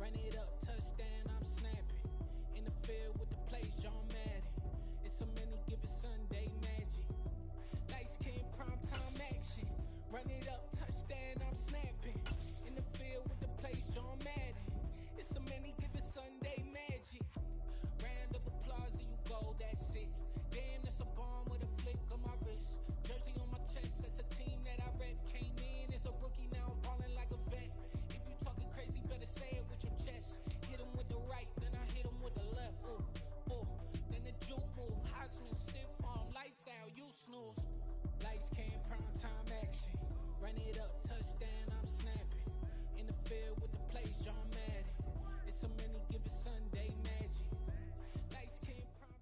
Run it up, touchdown, I'm snapping. In the field with the plays, John Madden. It's so many, give it Sunday magic. Light skin, prime time action. Run it up, touchdown, I'm snapping. In the field with the plays, John Madden. It's so many, give it Sunday magic. Round of applause, and you go, that's it. Damn, that's a bomb with a flick on my wrist. Jersey on my chest, that's a team that I rep. Came in as a rookie, now I'm ballin' like a vet. If you talking crazy, better say it with your chest. Hit him with the right, then I hit him with the left. Ooh, ooh. Then the juke move, Heisman, stiff arm, lights out, you snooze. Lights came, prime time action. Run it up, touchdown, I'm snapping. In the field with the plays, John Madden. It's so many, give it Sunday magic. Lights came, prime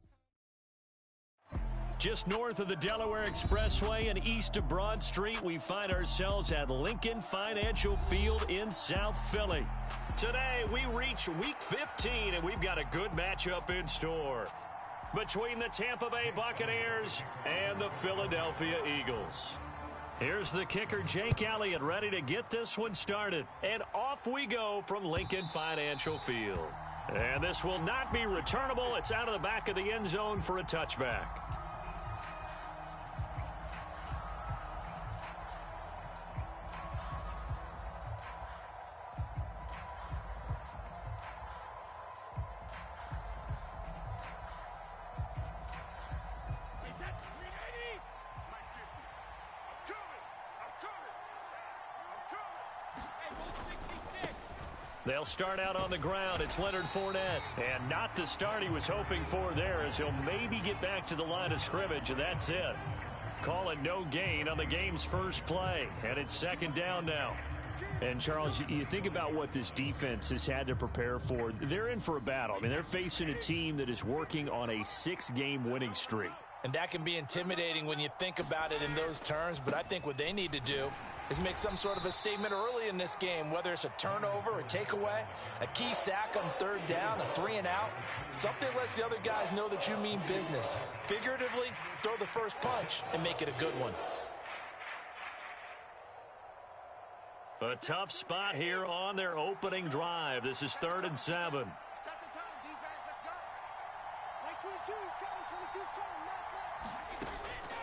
time. Just north of the Delaware Expressway and east of Broad Street, we find ourselves at Lincoln Financial Field in South Philly. Today, we reach Week 15, and we've got a good matchup in store between the Tampa Bay Buccaneers and the Philadelphia Eagles. Here's the kicker, Jake Elliott, ready to get this one started. And off we go from Lincoln Financial Field. And this will not be returnable. It's out of the back of the end zone for a touchback. They'll start out on the ground. It's Leonard Fournette. And not the start he was hoping for there, as he'll maybe get back to the line of scrimmage, and that's it. Call it no gain on the game's first play. And it's second down now. And, Charles, you think about what this defense has had to prepare for. They're in for a battle. I mean, they're facing a team that is working on a 6-game winning streak. And that can be intimidating when you think about it in those terms. But I think what they need to do is make some sort of a statement early in this game, whether it's a turnover, a takeaway, a key sack on third down, a 3-and-out. Something lets the other guys know that you mean business. Figuratively, throw the first punch and make it a good one. A tough spot here on their opening drive. This is 3rd and 7. Set the tone, defense, let's go. Like 22's coming, 22's coming.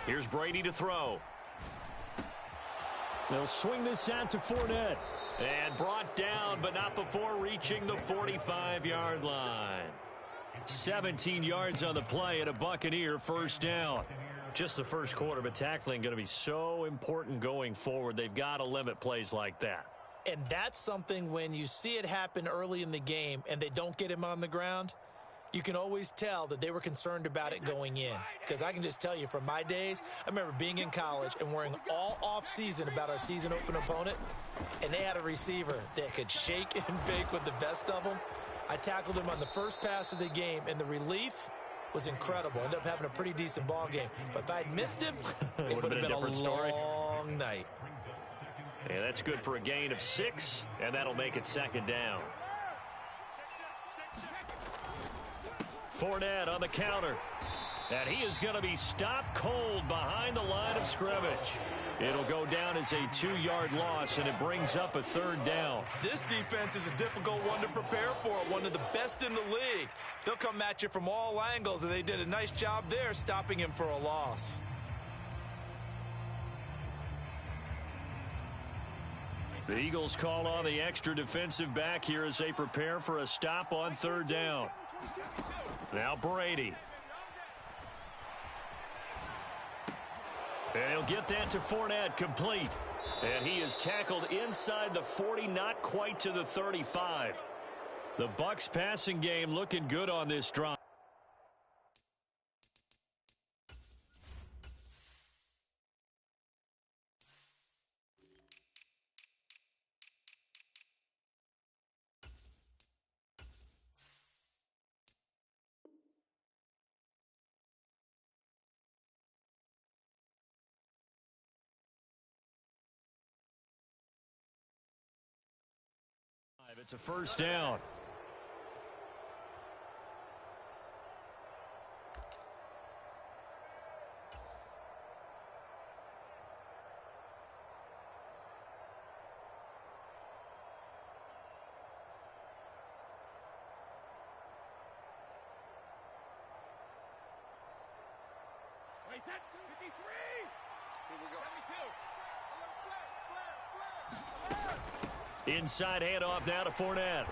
Here's Brady to throw. They'll swing this out to Fournette. And brought down, but not before reaching the 45-yard line. 17 yards on the play and a Buccaneer first down. Just the first quarter, but tackling going to be so important going forward. They've got to limit plays like that. And that's something when you see it happen early in the game and they don't get him on the ground, you can always tell that they were concerned about it going in. Because I can just tell you from my days, I remember being in college and worrying all off-season about our season open opponent, and they had a receiver that could shake and bake with the best of them. I tackled him on the first pass of the game, and the relief was incredible. Ended up having a pretty decent ball game. But if I'd missed him, it would have been a different story. Long night. Yeah, that's good for a gain of 6, and that'll make it second down. Fournette on the counter. And he is going to be stopped cold behind the line of scrimmage. It'll go down as a 2-yard loss, and it brings up a 3rd down. This defense is a difficult one to prepare for, one of the best in the league. They'll come at you from all angles, and they did a nice job there stopping him for a loss. The Eagles call on the extra defensive back here as they prepare for a stop on 3rd down. Now Brady. And he'll get that to Fournette, complete. And he is tackled inside the 40, not quite to the 35. The Bucs passing game looking good on this drive. It's a first down. Inside handoff now to Fournette.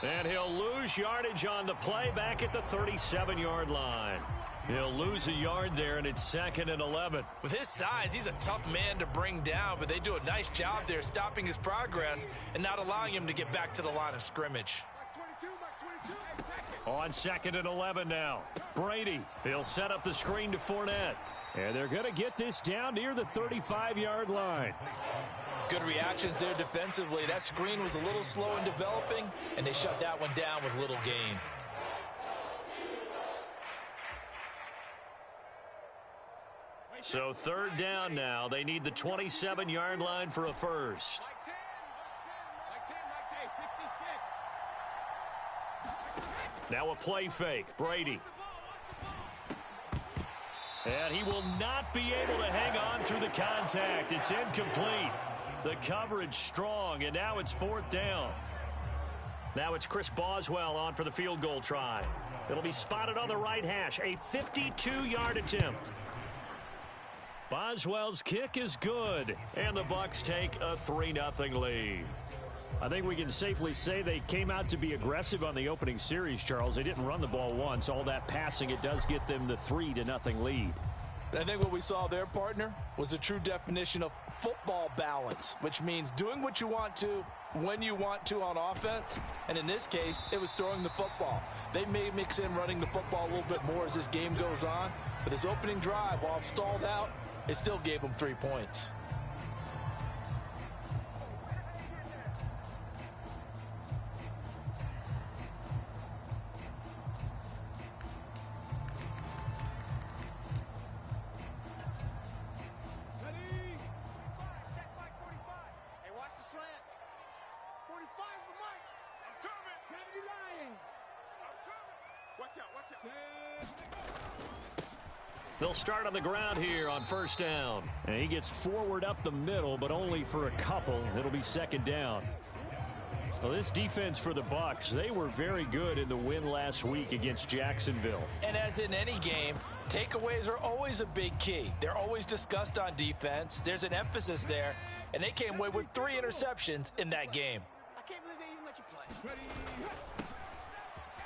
And he'll lose yardage on the play back at the 37-yard line. He'll lose a yard there, and it's 2nd and 11. With his size, he's a tough man to bring down, but they do a nice job there stopping his progress and not allowing him to get back to the line of scrimmage. On 2nd and 11 now. Brady, he'll set up the screen to Fournette. And they're going to get this down near the 35-yard line. Good reactions there defensively. That screen was a little slow in developing, and they shut that one down with little gain. So 3rd down now. They need the 27-yard line for a first. Now a play fake. Brady. And he will not be able to hang on through the contact. It's incomplete. The coverage strong, and now it's 4th down. Now it's Chris Boswell on for the field goal try. It'll be spotted on the right hash. A 52-yard attempt. Boswell's kick is good, and the Bucs take a 3-0 lead. I think we can safely say they came out to be aggressive on the opening series, Charles. They didn't run the ball once. All that passing, it does get them the 3-0 lead. I think what we saw there, partner, was a true definition of football balance, which means doing what you want to when you want to on offense. And in this case, it was throwing the football. They may mix in running the football a little bit more as this game goes on. But this opening drive, while it stalled out, it still gave them 3 points. They'll start on the ground here on 1st down. And he gets forward up the middle, but only for a couple. It'll be 2nd down. Well, this defense for the Bucs, they were very good in the win last week against Jacksonville. And as in any game, takeaways are always a big key. They're always discussed on defense. There's an emphasis there, and they came away with 3 interceptions in that game. I can't believe they even let you play.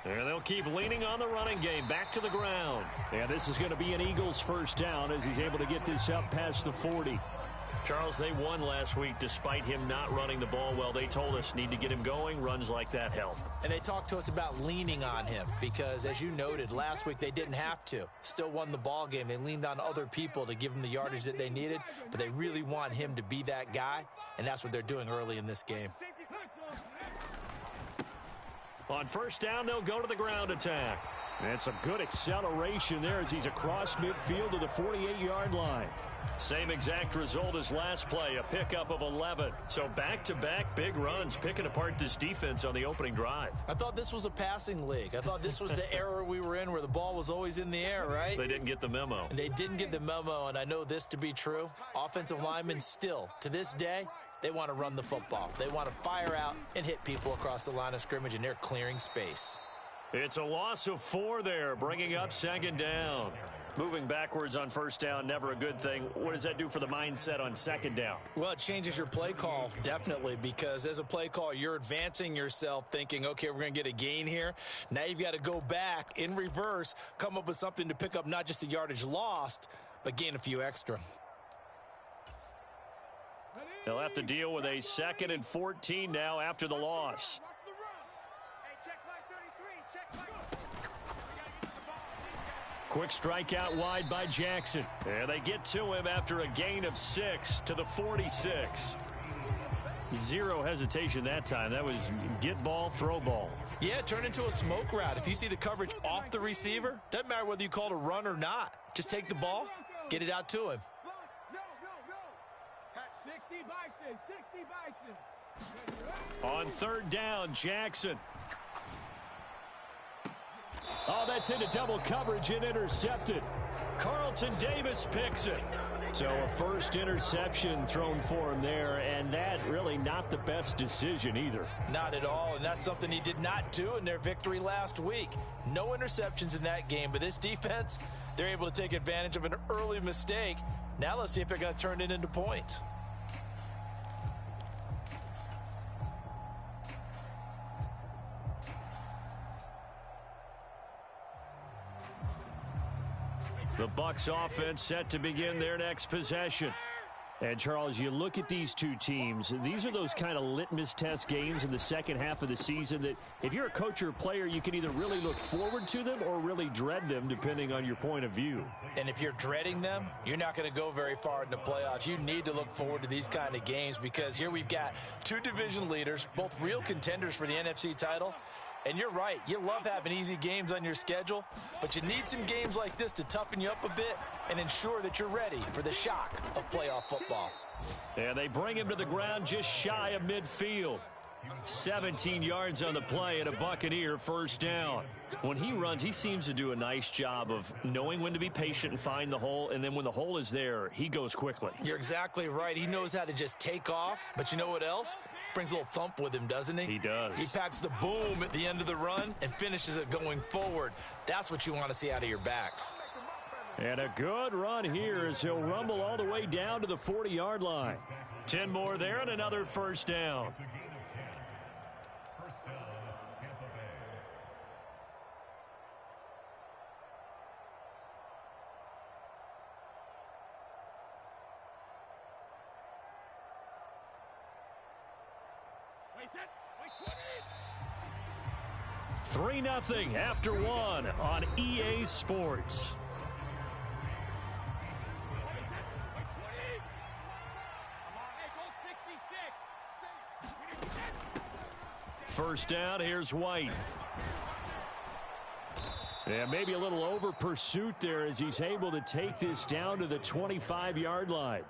And they'll keep leaning on the running game. Back to the ground. And this is going to be an Eagles 1st down as he's able to get this up past the 40. Charles, they won last week despite him not running the ball well. They told us need to get him going. Runs like that help. And they talked to us about leaning on him because, as you noted, last week they didn't have to. Still won the ball game. They leaned on other people to give them the yardage that they needed, but they really want him to be that guy, and that's what they're doing early in this game. On 1st down, they'll go to the ground attack. And some good acceleration there as he's across midfield to the 48-yard line. Same exact result as last play, a pickup of 11. So back-to-back big runs, picking apart this defense on the opening drive. I thought this was a passing league. I thought this was the era we were in where the ball was always in the air, right? They didn't get the memo. And they didn't get the memo, and I know this to be true. Offensive linemen still, to this day, they want to run the football. They want to fire out and hit people across the line of scrimmage, and they're clearing space. It's a loss of 4 there, bringing up 2nd down. Moving backwards on 1st down, never a good thing. What does that do for the mindset on 2nd down? Well, it changes your play call, definitely, because as a play call, you're advancing yourself thinking, okay, we're going to get a gain here. Now you've got to go back in reverse, come up with something to pick up not just the yardage lost, but gain a few extra. They'll have to deal with a 2nd and 14 now after the loss. Quick strike out wide by Jackson. And they get to him after a gain of 6 to the 46. Zero hesitation that time. That was get ball, throw ball. Yeah, turn into a smoke route. If you see the coverage off the receiver, doesn't matter whether you call it a run or not. Just take the ball, get it out to him. 60 Bison, 60 Bison. On 3rd down, Jackson. Oh, that's into double coverage and intercepted. Carlton Davis picks it. So a first interception thrown for him there, and that really not the best decision either. Not at all, and that's something he did not do in their victory last week. No interceptions in that game, but this defense, They're able to take advantage of an early mistake. Now let's see if they're going to turn it into points. The Bucs offense set to begin their next possession. And, Charles, you look at these two teams, these are those kind of litmus test games in the second half of the season that if you're a coach or a player, you can either really look forward to them or really dread them, depending on your point of view. And if you're dreading them, you're not going to go very far in the playoffs. You need to look forward to these kind of games because here we've got two division leaders, both real contenders for the NFC title. And you're right, you love having easy games on your schedule, but you need some games like this to toughen you up a bit and ensure that you're ready for the shock of playoff football. And they bring him to the ground just shy of midfield. 17 yards on the play and a Buccaneer first down. When he runs, he seems to do a nice job of knowing when to be patient and find the hole, and then when the hole is there, he goes quickly. You're exactly right. He knows how to just take off, but you know what else? Brings a little thump with him, doesn't he? He does. He packs the boom at the end of the run and finishes it going forward. That's what you want to see out of your backs. And a good run here as he'll rumble all the way down to the 40-yard line. 10 more there and another first down. Three 3-0 after one on EA Sports. First down, here's White. Yeah, maybe a little over pursuit there as he's able to take this down to the 25-yard line.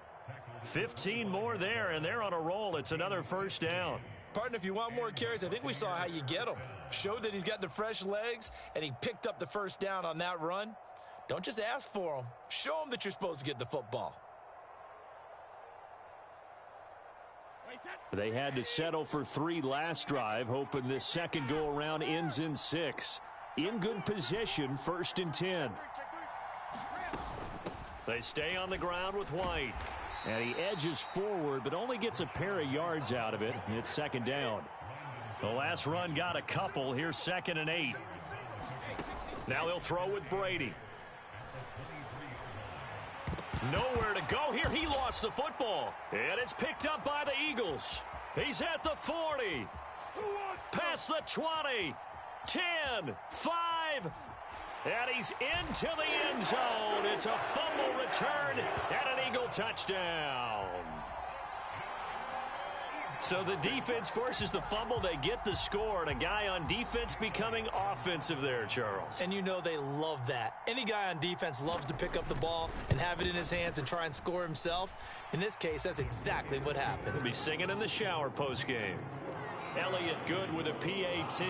15 more there, and they're on a roll. It's another first down. Partner, if you want more carries, I think we saw how you get them. Showed that he's got the fresh legs, and he picked up the first down on that run. Don't just ask for them. Show them that you're supposed to get the football. They had to settle for 3 last drive, hoping this second go-around ends in 6. In good position, 1st and 10. They stay on the ground with White. And he edges forward, but only gets a pair of yards out of it. It's second down. The last run got a couple. Here's 2nd and 8. Now they'll throw with Brady. Nowhere to go here. He lost the football. And it's picked up by the Eagles. He's at the 40. Past the 20. 10. 5. And he's into the end zone. It's a fumble return and an Eagle touchdown. So the defense forces the fumble. They get the score, and a guy on defense becoming offensive there, Charles. And you know they love that. Any guy on defense loves to pick up the ball and have it in his hands and try and score himself. In this case, that's exactly what happened. He'll be singing in the shower postgame. Elliott good with a PAT,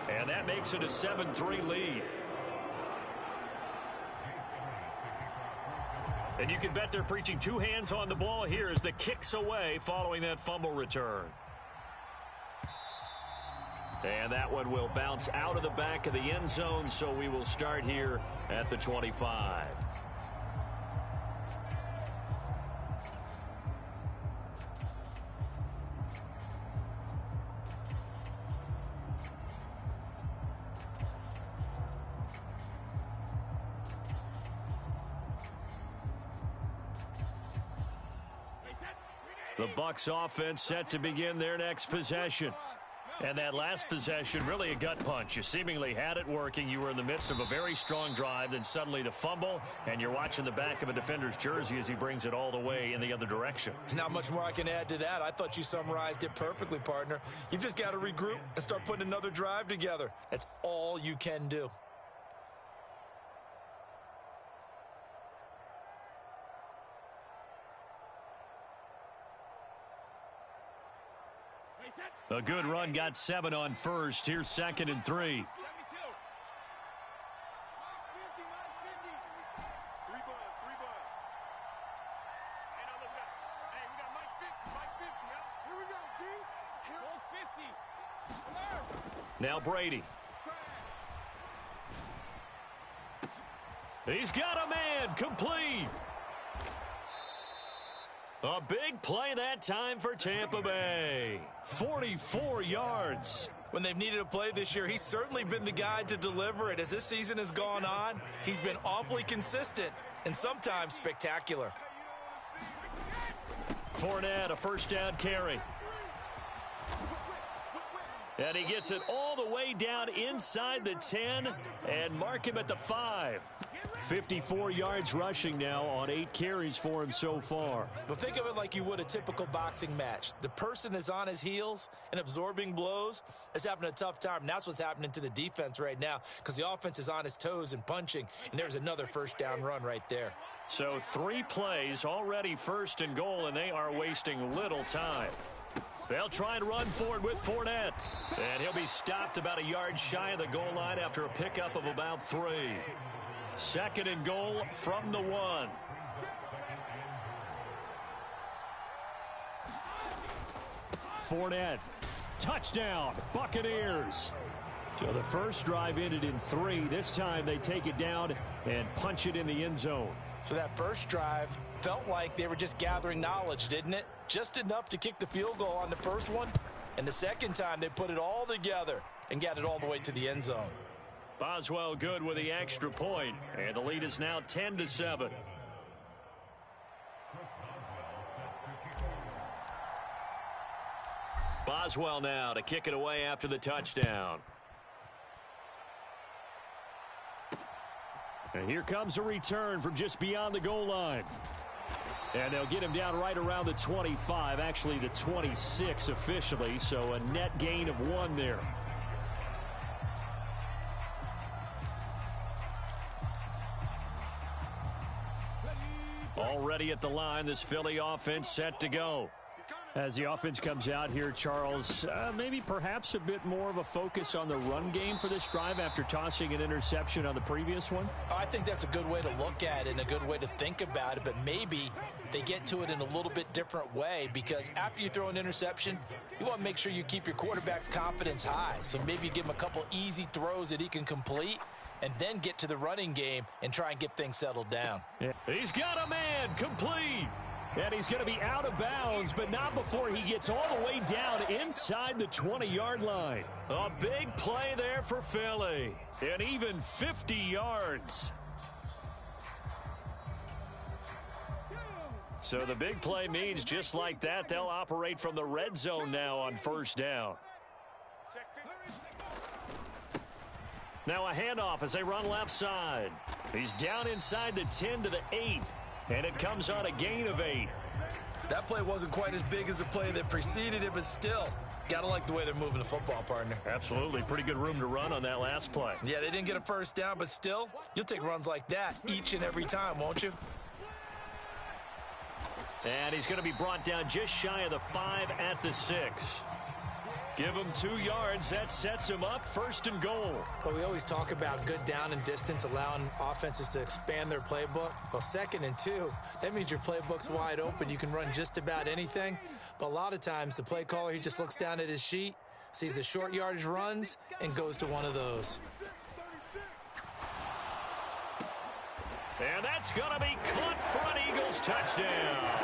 and that makes it a 7-3 lead. And you can bet they're preaching 2 hands on the ball here as the kick's away following that fumble return. And that one will bounce out of the back of the end zone, so we will start here at the 25. The Bucs offense set to begin their next possession. And that last possession, really a gut punch. You seemingly had it working. You were in the midst of a very strong drive, then suddenly the fumble, and you're watching the back of a defender's jersey as he brings it all the way in the other direction. There's not much more I can add to that. I thought you summarized it perfectly, partner. You've just got to regroup and start putting another drive together. That's all you can do. A good run, got 7 on first. Here's 2nd and 3. Now Brady. He's got a man, complete. A big play that time for Tampa Bay. 44 yards. When they've needed a play this year, he's certainly been the guy to deliver it. As this season has gone on, he's been awfully consistent and sometimes spectacular. Fournette, a first down carry. And he gets it all the way down inside the 10 and mark him at the 5. 54 yards rushing now on 8 carries for him so far. Well, think of it like you would a typical boxing match. The person that's on his heels and absorbing blows is having a tough time. And that's what's happening to the defense right now because the offense is on his toes and punching. And there's another first down run right there. So 3 plays already first and goal, and they are wasting little time. They'll try and run forward with Fournette. And he'll be stopped about a yard shy of the goal line after a pickup of about 3. Second and goal from the 1. Fournette. Touchdown, Buccaneers. So the first drive ended in 3. This time they take it down and punch it in the end zone. So that first drive felt like they were just gathering knowledge, didn't it? Just enough to kick the field goal on the first one. And the second time they put it all together and got it all the way to the end zone. Boswell good with the extra point, and the lead is now 10-7. Boswell now to kick it away after the touchdown. And here comes a return from just beyond the goal line. And they'll get him down right around the 25, actually the 26 officially, so a net gain of 1 there. Already at the line, this Philly offense set to go. As the offense comes out here, Charles, maybe perhaps a bit more of a focus on the run game for this drive after tossing an interception on the previous one? I think that's a good way to look at it and a good way to think about it, but maybe they get to it in a little bit different way because after you throw an interception, you want to make sure you keep your quarterback's confidence high. So maybe give him a couple easy throws that he can complete and then get to the running game and try and get things settled down. Yeah. He's got a man, complete. And he's going to be out of bounds, but not before he gets all the way down inside the 20-yard line. A big play there for Philly. And even 50 yards. So the big play means just like that, they'll operate from the red zone now on first down. Now a handoff as they run left side. He's down inside the 10 to the 8. And it comes on a gain of 8. That play wasn't quite as big as the play that preceded it, but still, got to like the way they're moving the football, partner. Absolutely. Pretty good room to run on that last play. Yeah, they didn't get a first down, but still, you'll take runs like that each and every time, won't you? And he's going to be brought down just shy of the 5 at the 6. Give him 2 yards. That sets him up first and goal. Well, we always talk about good down and distance, allowing offenses to expand their playbook. Well, 2nd and 2, that means your playbook's wide open. You can run just about anything. But a lot of times, the play caller, he just looks down at his sheet, sees the short yardage runs, and goes to one of those. And that's going to be caught for an Eagles touchdown.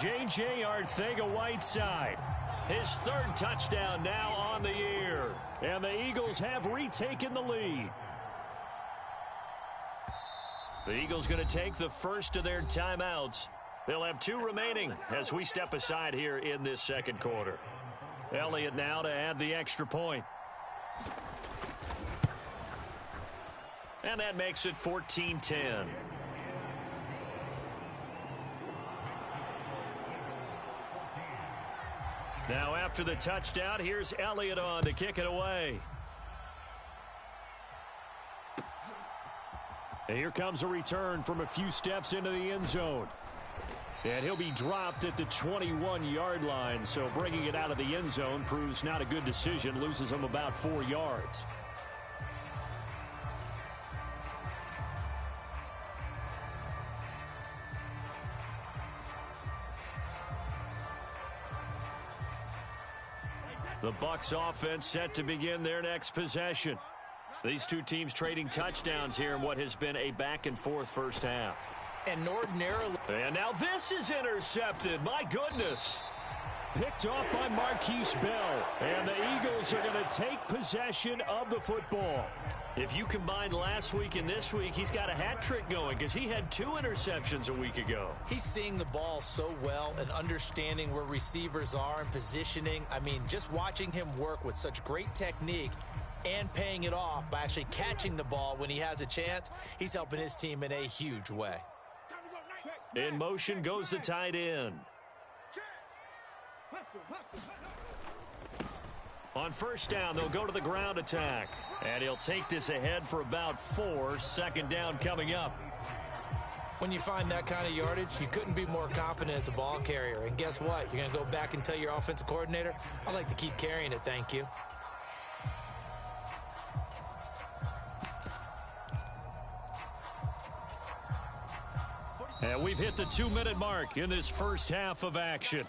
J.J. Arcega-Whiteside. His 3rd touchdown now on the year. And the Eagles have retaken the lead. The Eagles going to take the first of their timeouts. They'll have 2 remaining as we step aside here in this second quarter. Elliott now to add the extra point. And that makes it 14-10. Now after the touchdown, here's Elliott on to kick it away. And here comes a return from a few steps into the end zone. And he'll be dropped at the 21-yard line, so bringing it out of the end zone proves not a good decision, loses him about 4 yards. The Bucs offense set to begin their next possession. These two teams trading touchdowns here in what has been a back-and-forth first half. And ordinarily... And now this is intercepted. My goodness. Picked off by Marquise Bell. And the Eagles are going to take possession of the football. If you combine last week and this week, he's got a hat trick going because he had 2 interceptions a week ago. He's seeing the ball so well and understanding where receivers are and positioning. I mean, just watching him work with such great technique and paying it off by actually catching the ball when he has a chance, he's helping his team in a huge way. In motion goes the tight end. On first down, they'll go to the ground attack. And he'll take this ahead for about 4. Second down coming up. When you find that kind of yardage, you couldn't be more confident as a ball carrier. And guess what? You're going to go back and tell your offensive coordinator, I'd like to keep carrying it, thank you. And we've hit the 2-minute mark in this first half of action.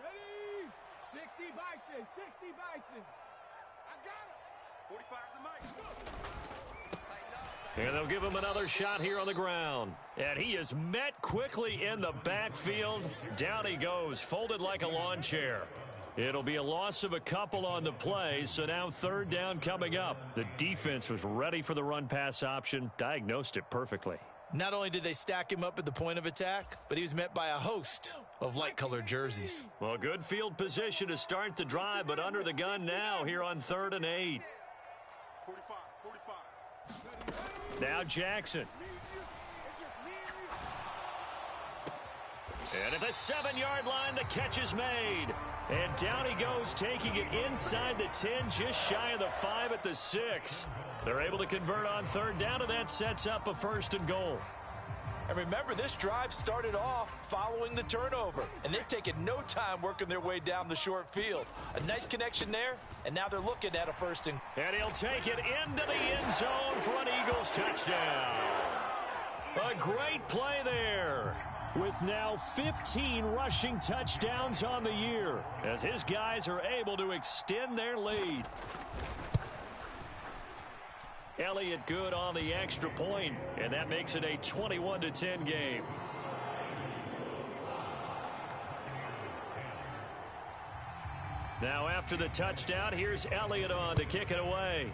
Ready? 60 Bison, 60 Bison. I got it. 45's the mic. And they'll give him another shot here on the ground. And he is met quickly in the backfield. Down he goes, folded like a lawn chair. It'll be a loss of a couple on the play, so now third down coming up. The defense was ready for the run-pass option, diagnosed it perfectly. Not only did they stack him up at the point of attack, but he was met by a host of light-colored jerseys. Well, good field position to start the drive, but under the gun now here on 3rd and 8. 45. Now Jackson. And at the 7-yard line, the catch is made. And down he goes, taking it inside the 10, just shy of the 5 at the 6. They're able to convert on third down, and that sets up a 1st and goal. And remember, this drive started off following the turnover, and they've taken no time working their way down the short field. A nice connection there, and now they're looking at a 1st and... And he'll take it into the end zone for an Eagles touchdown. A great play there. With now 15 rushing touchdowns on the year, as his guys are able to extend their lead. Elliott good on the extra point, and that makes it a 21-10 game. Now after the touchdown, here's Elliott on to kick it away.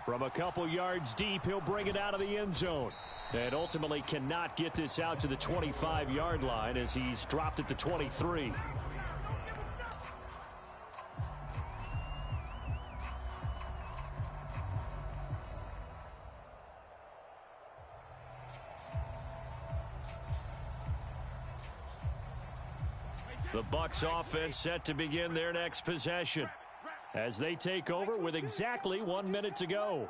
From a couple yards deep, he'll bring it out of the end zone. And ultimately cannot get this out to the 25-yard line as he's dropped at the 23. The Bucs offense set to begin their next possession as they take over with exactly 1 minute to go.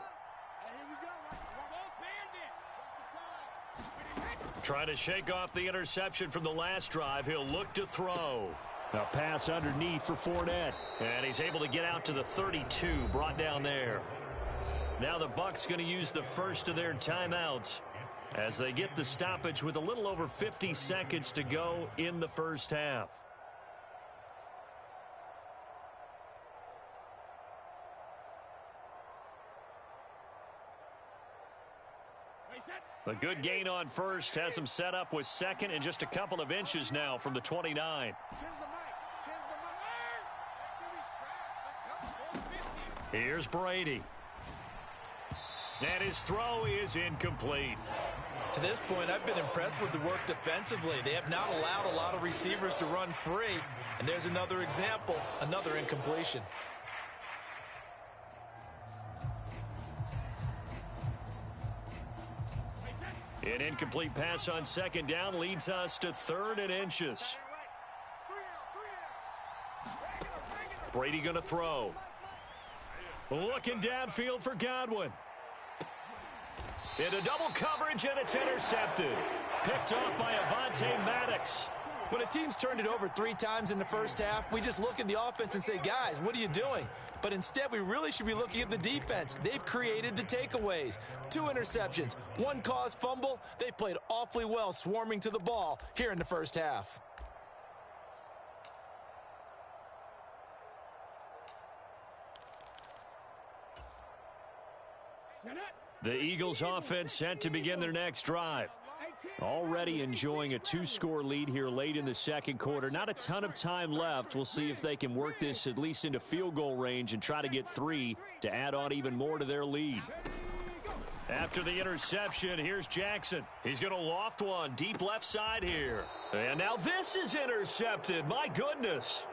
Trying to shake off the interception from the last drive. He'll look to throw. A pass underneath for Fournette. And he's able to get out to the 32, brought down there. Now the Bucs going to use the first of their timeouts as they get the stoppage with a little over 50 seconds to go in the first half. A good gain on first has them set up with second and just a couple of inches now from the 29. Here's Brady. And his throw is incomplete. To this point, I've been impressed with the work defensively. They have not allowed a lot of receivers to run free. And there's another example, another incompletion. An incomplete pass on second down leads us to 3rd and inches. Brady going to throw. Looking downfield for Godwin. Into double coverage, and it's intercepted. Picked off by Avonte Maddox. When a team's turned it over 3 times in the first half, we just look at the offense and say, guys, what are you doing? But instead, we really should be looking at the defense. They've created the takeaways. 2 interceptions, 1 caused fumble. They played awfully well swarming to the ball here in the first half. The Eagles offense set to begin their next drive. Already enjoying a 2-score lead here late in the second quarter. Not a ton of time left. We'll see if they can work this at least into field goal range and try to get 3 to add on even more to their lead. After the interception, here's Jackson. He's going to loft one deep left side here. And now this is intercepted. My goodness.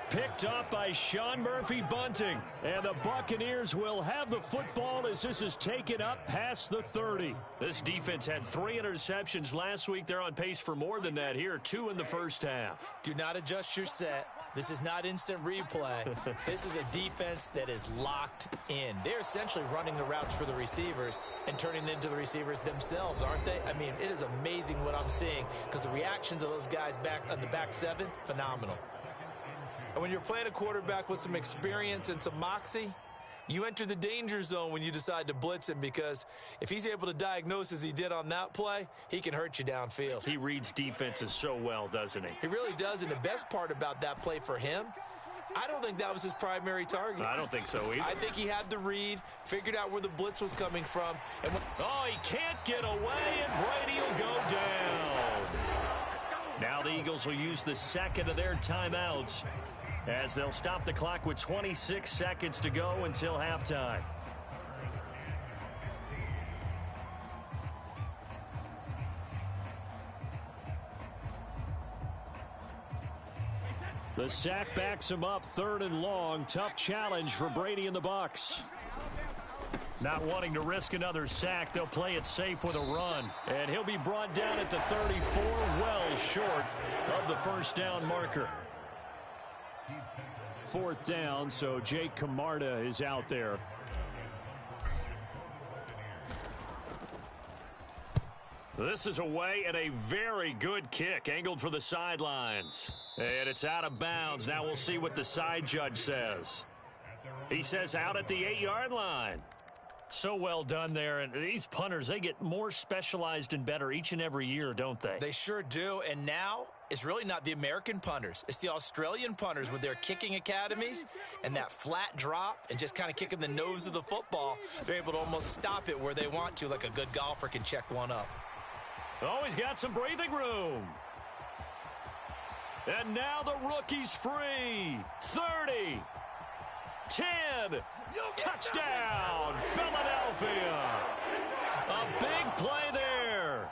Picked off by Sean Murphy-Bunting. And the Buccaneers will have the football as this is taken up past the 30. This defense had 3 interceptions last week. They're on pace for more than that here, 2 in the first half. Do not adjust your set. This is not instant replay. This is a defense that is locked in. They're essentially running the routes for the receivers and turning it into the receivers themselves, aren't they? I mean, it is amazing what I'm seeing because the reactions of those guys back on the back 7, phenomenal. And when you're playing a quarterback with some experience and some moxie, you enter the danger zone when you decide to blitz him because if he's able to diagnose as he did on that play, he can hurt you downfield. He reads defenses so well, doesn't he? He really does, and the best part about that play for him, I don't think that was his primary target. I don't think so either. I think he had the read, figured out where the blitz was coming from. And oh, he can't get away, and Brady will go down. Now the Eagles will use the second of their timeouts as they'll stop the clock with 26 seconds to go until halftime. The sack backs him up, 3rd and long. Tough challenge for Brady and the Bucs. Not wanting to risk another sack, they'll play it safe with a run. And he'll be brought down at the 34, well short of the first down marker. 4th down, so Jake Camarda is out there. This is away and a very good kick, angled for the sidelines. And it's out of bounds. Now we'll see what the side judge says. He says out at the 8-yard line. So well done there. And these punters, they get more specialized and better each and every year, don't they? They sure do. And now it's really not the American punters. It's the Australian punters with their kicking academies and that flat drop and just kind of kicking the nose of the football. They're able to almost stop it where they want to, like a good golfer can check one up. Oh, he's got some breathing room. And now the rookie's free. 30. 10. Touchdown, Philadelphia. A big play there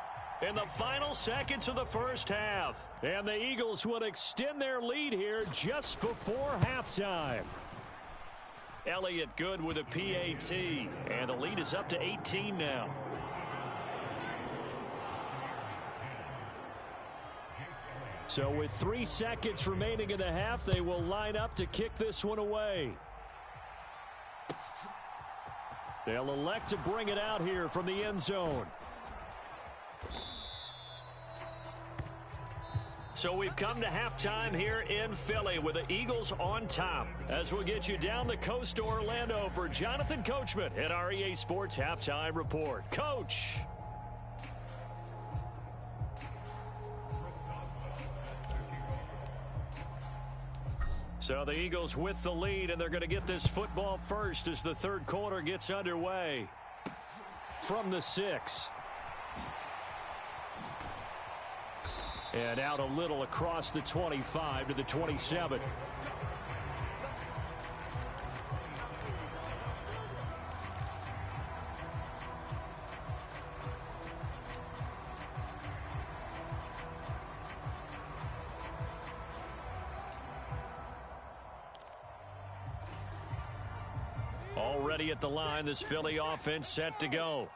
in the final seconds of the first half. And the Eagles would extend their lead here just before halftime. Elliott good with a PAT. And the lead is up to 18 now. So with 3 seconds remaining in the half, they will line up to kick this one away. They'll elect to bring it out here from the end zone. So we've come to halftime here in Philly with the Eagles on top. As we'll get you down the coast to Orlando for Jonathan Coachman at our EA Sports Halftime Report. Coach. So the Eagles with the lead, and they're going to get this football first as the third quarter gets underway. From the 6. And out a little across the 25 to the 27. Already at the line, this Philly offense set to go.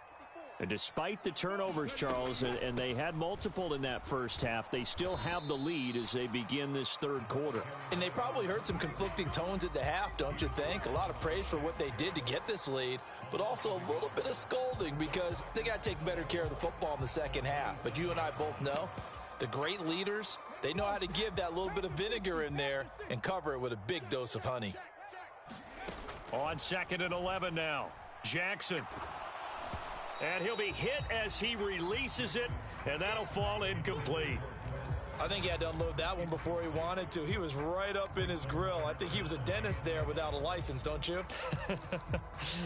And despite the turnovers, Charles, and they had multiple in that first half, they still have the lead as they begin this third quarter. And they probably heard some conflicting tones at the half, don't you think? A lot of praise for what they did to get this lead, but also a little bit of scolding because they got to take better care of the football in the second half. But you and I both know The great leaders, they know how to give that little bit of vinegar in there and cover it with a big dose of honey. On 2nd and 11 now, Jackson. And he'll be hit as he releases it, and that'll fall incomplete. I think he had to unload that one before he wanted to. He was right up in his grill. I think he was a dentist there without a license, don't you?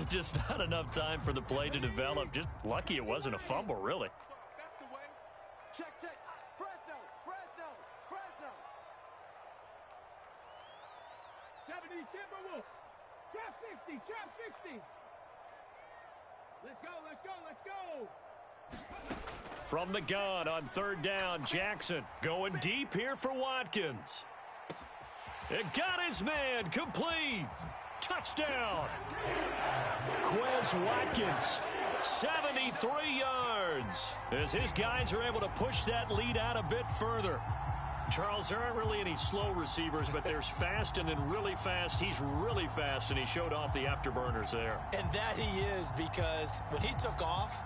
Just not enough time for the play to develop. Just lucky it wasn't a fumble, really. That's the way. Check, check. Fresno, Fresno, Fresno. 70 Timberwolves. Trap 60, trap 60. Let's go, let's go, let's go. From the gun on 3rd down, Jackson going deep here for Watkins. It got his man, complete. Touchdown. Quez Watkins, 73 yards. As his guys are able to push that lead out a bit further. Charles, there aren't really any slow receivers, but there's fast and then really fast. He's really fast, and he showed off the afterburners there. And that he is, because when he took off,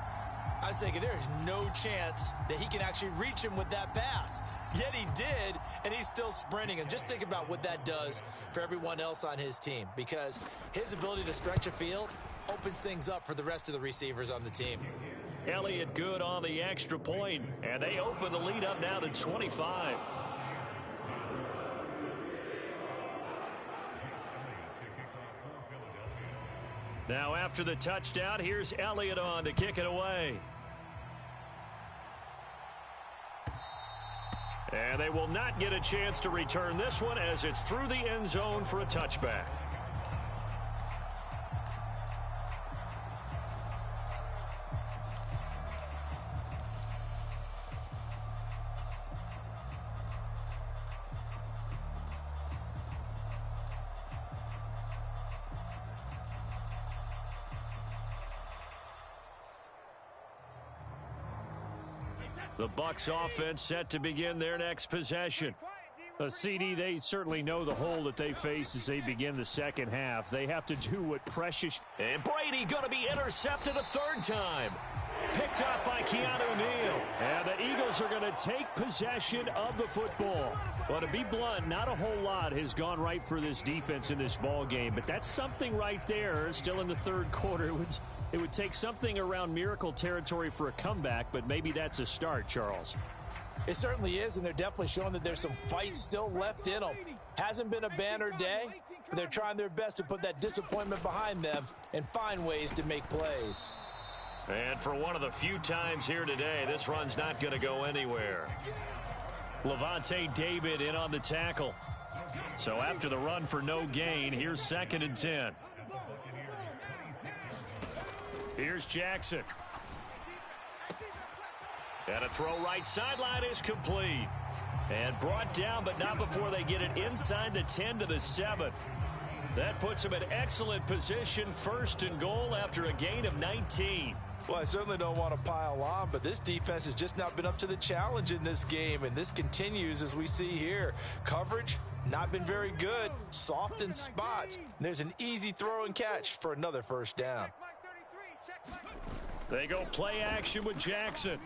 I was thinking there's no chance that he can actually reach him with that pass. Yet he did, and he's still sprinting. And just think about what that does for everyone else on his team, because his ability to stretch a field opens things up for the rest of the receivers on the team. Elliott good on the extra point, and they open the lead up now to 25. Now after the touchdown, here's Elliott on to kick it away. And they will not get a chance to return this one as it's through the end zone for a touchback. The Bucs offense set to begin their next possession. CD, they certainly know the hole that they face as they begin the second half. They have to do what precious. And Brady going to be intercepted a 3rd time. Picked up by Keanu Neal. And the Eagles are going to take possession of the football. Well, to be blunt, not a whole lot has gone right for this defense in this ball game. But that's something right there. Still in the 3rd quarter. It would take something around miracle territory for a comeback, but maybe that's a start, Charles. It certainly is, and they're definitely showing that there's some fight still left in them. Hasn't been a banner day, but they're trying their best to put that disappointment behind them and find ways to make plays. And for one of the few times here today, this run's not going to go anywhere. Levante David in on the tackle. So after the run for no gain, here's 2nd and 10. Here's Jackson. And a throw right sideline is complete. And brought down, but not before they get it inside the 10 to the 7. That puts them in excellent position, 1st and goal after a gain of 19. Well, I certainly don't want to pile on, but this defense has just not been up to the challenge in this game, and this continues as we see here. Coverage, not been very good, soft in spots. And there's an easy throw and catch for another 1st down. They go play action with Jackson.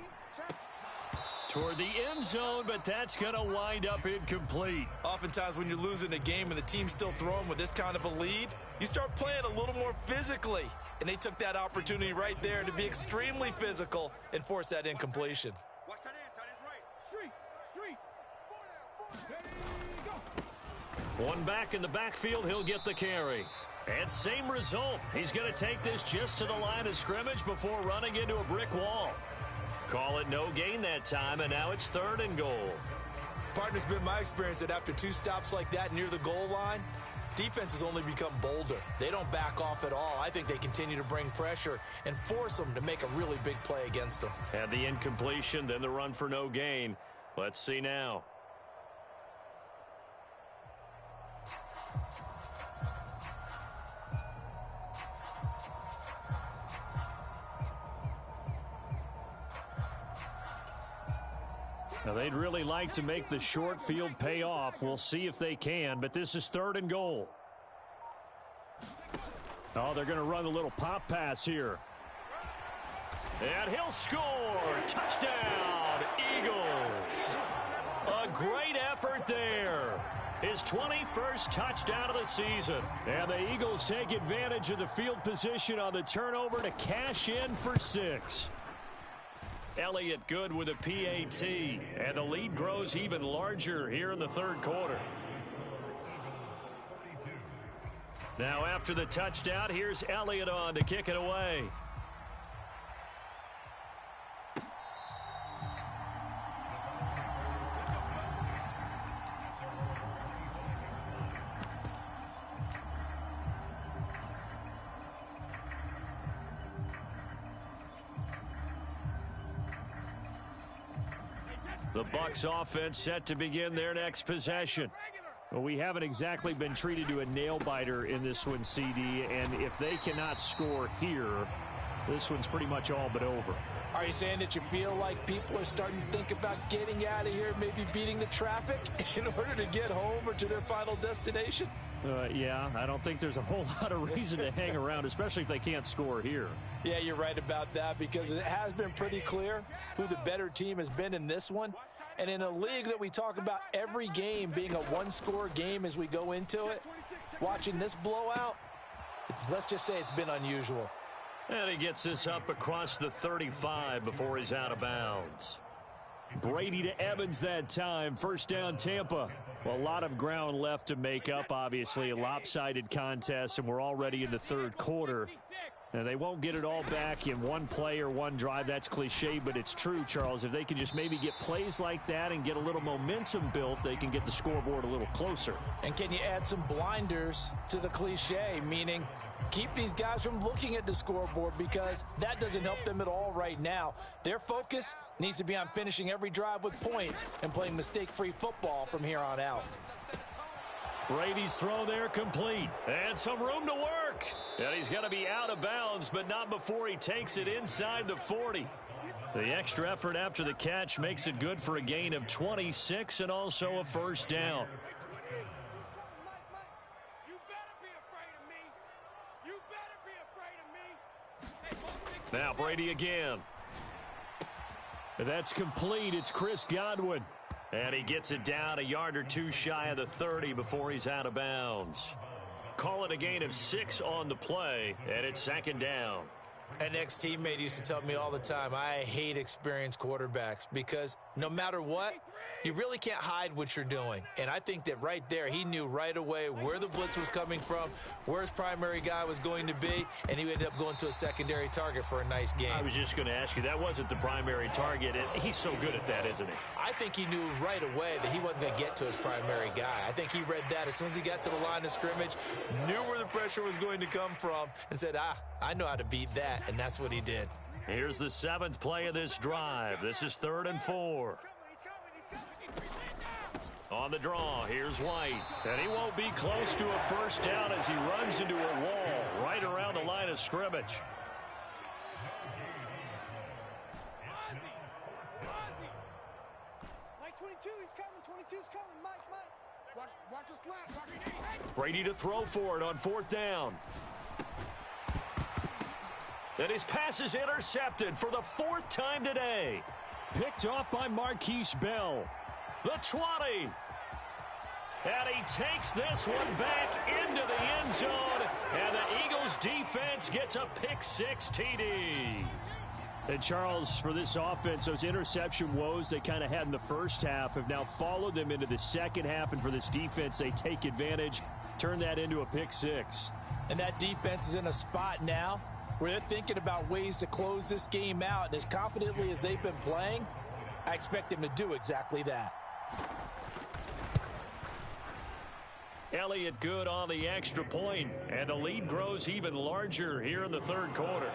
Toward the end zone, but that's going to wind up incomplete. Oftentimes when you're losing a game and the team's still throwing with this kind of a lead, you start playing a little more physically. And they took that opportunity right there to be extremely physical and force that incompletion. Watch that in, tight end right. Street. One back in the backfield, he'll get the carry. And same result. He's going to take this just to the line of scrimmage before running into a brick wall. Call it no gain that time, and now it's 3rd and goal. Partner's been my experience that after 2 stops like that near the goal line, defenses only become bolder. They don't back off at all. I think they continue to bring pressure and force them to make a really big play against them. Had the incompletion, then the run for no gain. Let's see now. Now, they'd really like to make the short field pay off. We'll see if they can, but this is 3rd and goal. Oh, they're going to run a little pop pass here. And he'll score. Touchdown, Eagles. great effort there. His 21st touchdown of the season. And the Eagles take advantage of the field position on the turnover to cash in for 6. Elliott good with a PAT. And the lead grows even larger here in the third quarter. Now after the touchdown, here's Elliott on to kick it away. The Bucs offense set to begin their next possession. Well, we haven't exactly been treated to a nail-biter in this one, CD, and if they cannot score here, this one's pretty much all but over. Are you saying that you feel like people are starting to think about getting out of here, maybe beating the traffic in order to get home or to their final destination? Yeah, I don't think there's a whole lot of reason to hang around, especially if they can't score here. Yeah, you're right about that, because it has been pretty clear who the better team has been in this one. And in a league that we talk about every game being a one-score game as we go into it, watching this blowout, let's just say it's been unusual. And he gets this up across the 35 before he's out of bounds. Brady to Evans that time. First down, Tampa. Well, a lot of ground left to make up, obviously. A lopsided contest, and we're already in the third quarter. And they won't get it all back in one play or one drive. That's cliche, but it's true, Charles. If they can just maybe get plays like that and get a little momentum built, they can get the scoreboard a little closer. And can you add some blinders to the cliche, meaning keep these guys from looking at the scoreboard, because that doesn't help them at all right now. Their focus needs to be on finishing every drive with points and playing mistake-free football from here on out. Brady's throw there complete. And some room to work. And he's going to be out of bounds, but not before he takes it inside the 40. The extra effort after the catch makes it good for a gain of 26 and also a first down. Now Brady again. That's complete. It's Chris Godwin. And he gets it down a yard or two shy of the 30 before he's out of bounds. Call it a gain of 6 on the play, and it's second down. An ex-teammate used to tell me all the time, I hate experienced quarterbacks, because no matter what, you really can't hide what you're doing. And I think that right there, he knew right away where the blitz was coming from, where his primary guy was going to be, and he ended up going to a secondary target for a nice game. I was just going to ask you, that wasn't the primary target, and he's so good at that, isn't he? I think he knew right away that he wasn't going to get to his primary guy. I think he read that as soon as he got to the line of scrimmage, knew where the pressure was going to come from, and said, I know how to beat that, and that's what he did. Here's the 7th play of this drive. This is 3rd and 4. On the draw, here's White. And he won't be close to a first down as he runs into a wall right around the line of scrimmage. Like 22, he's coming. 22's coming. Mike. Watch us left. Brady to throw for it on 4th down. And his pass is intercepted for the 4th time today. Picked off by Marquise Bell. The 20. And he takes this one back into the end zone. And the Eagles defense gets a pick-6 TD. And Charles, for this offense, those interception woes they kind of had in the first half have now followed them into the second half. And for this defense, they take advantage, turn that into a pick-6. And that defense is in a spot now where they're thinking about ways to close this game out. And as confidently as they've been playing, I expect them to do exactly that. Elliott good on the extra point, and the lead grows even larger here in the third quarter.